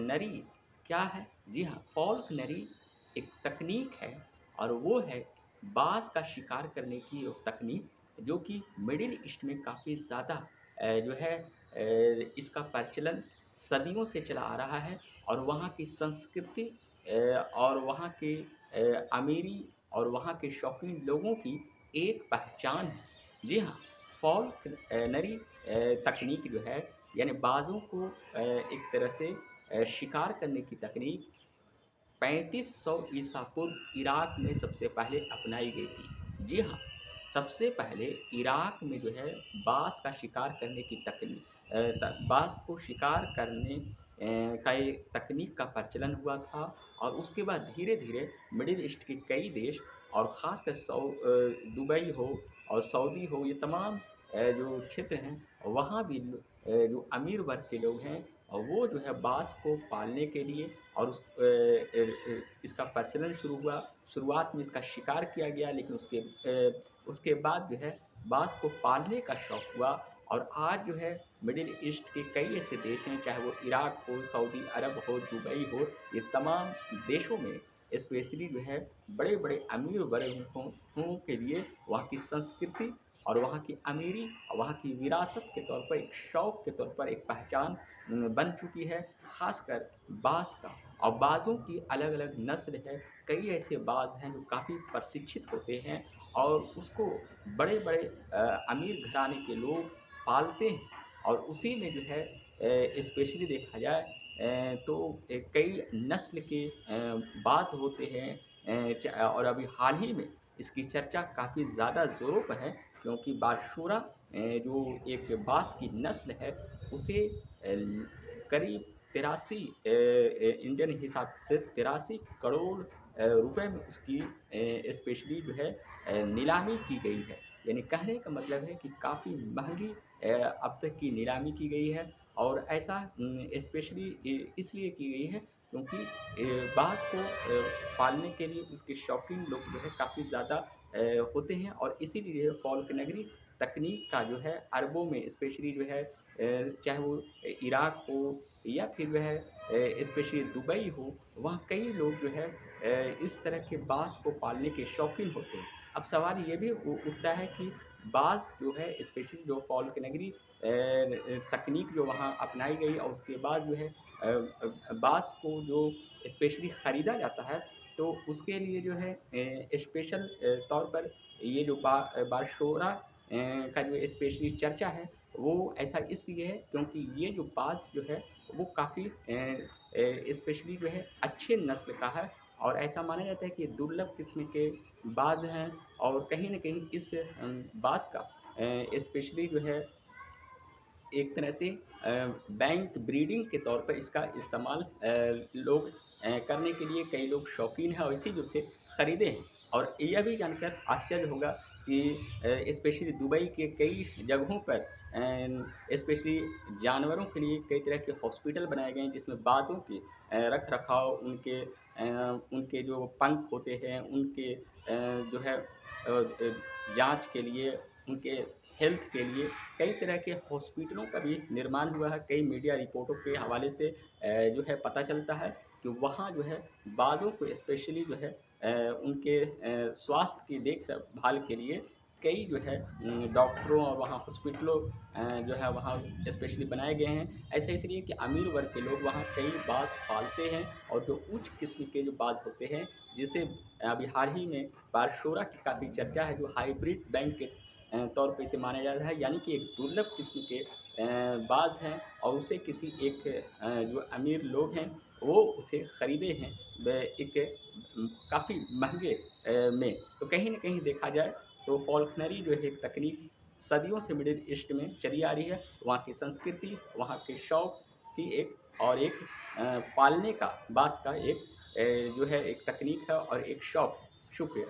नरी क्या है? जी हाँ, फ़ॉल्कनरी एक तकनीक है और वो है बाज़ का शिकार करने की वो तकनीक जो कि मिडिल ईस्ट में काफ़ी ज़्यादा जो है इसका प्रचलन सदियों से चला आ रहा है और वहाँ की संस्कृति और वहाँ के अमीरी और वहाँ के शौकीन लोगों की एक पहचान है। जी हाँ, फ़ॉल्कनरी तकनीक जो है यानी बाज़ों को एक तरह से शिकार करने की तकनीक 3500 ईसा पूर्व इराक में सबसे पहले अपनाई गई थी। जी हाँ, सबसे पहले इराक में जो है बाज़ का शिकार करने की बाज़ को शिकार करने का एक तकनीक का प्रचलन हुआ था और उसके बाद धीरे-धीरे मिडिल ईस्ट के कई देश और ख़ासकर दुबई हो और सऊदी हो, ये तमाम जो क्षेत्र हैं, वहाँ भी जो अमीर वर्ग के लोग हैं वो जो है बाँस को पालने के लिए और इसका प्रचलन शुरू हुआ। शुरुआत में इसका शिकार किया गया लेकिन उसके बाद जो है बाँस को पालने का शौक हुआ और आज जो है मिडिल ईस्ट के कई ऐसे देश हैं, चाहे वो इराक हो, सऊदी अरब हो, दुबई हो, ये तमाम देशों में स्पेशली जो है बड़े-बड़े अमीर वर्गों के लिए वहाँ की संस्कृति और वहाँ की अमीरी और वहाँ की विरासत के तौर पर एक शौक के तौर पर एक पहचान बन चुकी है, ख़ासकर बाँस का। और बाज़ों की अलग-अलग नस्ल है, कई ऐसे बाज़ हैं जो काफ़ी प्रशिक्षित होते हैं और उसको बड़े-बड़े अमीर घराने के लोग पालते हैं और उसी में जो है स्पेशली देखा जाए तो कई नस्ल के बाज़ होते हैं और अभी हाल ही में इसकी चर्चा काफ़ी ज़्यादा ज़ोरों पर है क्योंकि बारशूरा जो एक बाज़ की नस्ल है उसे करीब 83 इंडियन हिसाब से 83 करोड़ रुपए में उसकी स्पेशली जो है नीलामी की गई है। यानी कहने का मतलब है कि काफ़ी महँगी अब तक की नीलामी की गई है और ऐसा स्पेशली इसलिए की गई है क्योंकि बाज़ को पालने के लिए उसके शौकीन लोग जो है काफ़ी ज़्यादा होते हैं और इसीलिए फ़ॉल्कनरी तकनीक का जो है अरबों में स्पेशली जो है चाहे वो इराक हो या फिर जो है स्पेशली दुबई हो, वहाँ कई लोग जो है इस तरह के बाज़ को पालने के शौकीन होते हैं। अब सवाल ये भी उठता है कि बाज़ जो है स्पेशली जो फ़ॉल्कनरी तकनीक जो वहाँ अपनाई गई और उसके बाद जो है बाँस को जो स्पेशली ख़रीदा जाता है, तो उसके लिए जो है स्पेशल तौर पर ये जो बारशोरा का जो स्पेशली चर्चा है, वो ऐसा इसलिए है क्योंकि ये जो बाज़ जो है वो काफ़ी स्पेशली जो है अच्छे नस्ल का है और ऐसा माना जाता है कि दुर्लभ किस्म के बाज़ हैं और कहीं न कहीं इस बाज़ का स्पेशली जो है एक तरह से बैंक ब्रीडिंग के तौर पर इसका इस्तेमाल लोग करने के लिए कई लोग शौकीन हैं और इसी वजह से खरीदे हैं। और यह भी जानकर आश्चर्य होगा कि स्पेशली दुबई के कई जगहों पर स्पेशली जानवरों के लिए कई तरह के हॉस्पिटल बनाए गए हैं जिसमें बाज़ों के रख-रखाव उनके जो पंख होते हैं उनके जो है जाँच के लिए, उनके हेल्थ के लिए कई तरह के हॉस्पिटलों का भी निर्माण हुआ है। कई मीडिया रिपोर्टों के हवाले से जो है पता चलता है कि वहाँ जो है बाज़ों को स्पेशली जो है उनके स्वास्थ्य की देखभाल के लिए कई जो है डॉक्टरों और वहाँ हॉस्पिटलों जो है वहाँ स्पेशली बनाए गए हैं। ऐसा इसलिए कि अमीर वर्ग के लोग वहाँ कई बाज़ पालते हैं और जो उच्च किस्म के जो बाज़ होते हैं, जिसे अभी हाल ही में बारशोरा की काफ़ी चर्चा है, जो हाइब्रिड बैंक के तौर पे इसे माना जाता है, यानी कि एक दुर्लभ किस्म के बाज़ हैं और उसे किसी एक जो अमीर लोग हैं, वो उसे खरीदे हैं एक काफ़ी महँगे में। तो कहीं न कहीं देखा जाए तो फ़ॉल्कनरी जो है एक तकनीक सदियों से मिडिल ईस्ट में चली आ रही है। वहाँ की संस्कृति, वहाँ के शौक की एक पालने का बाँस का एक जो है एक तकनीक है और एक शौक है। शुक्रिया।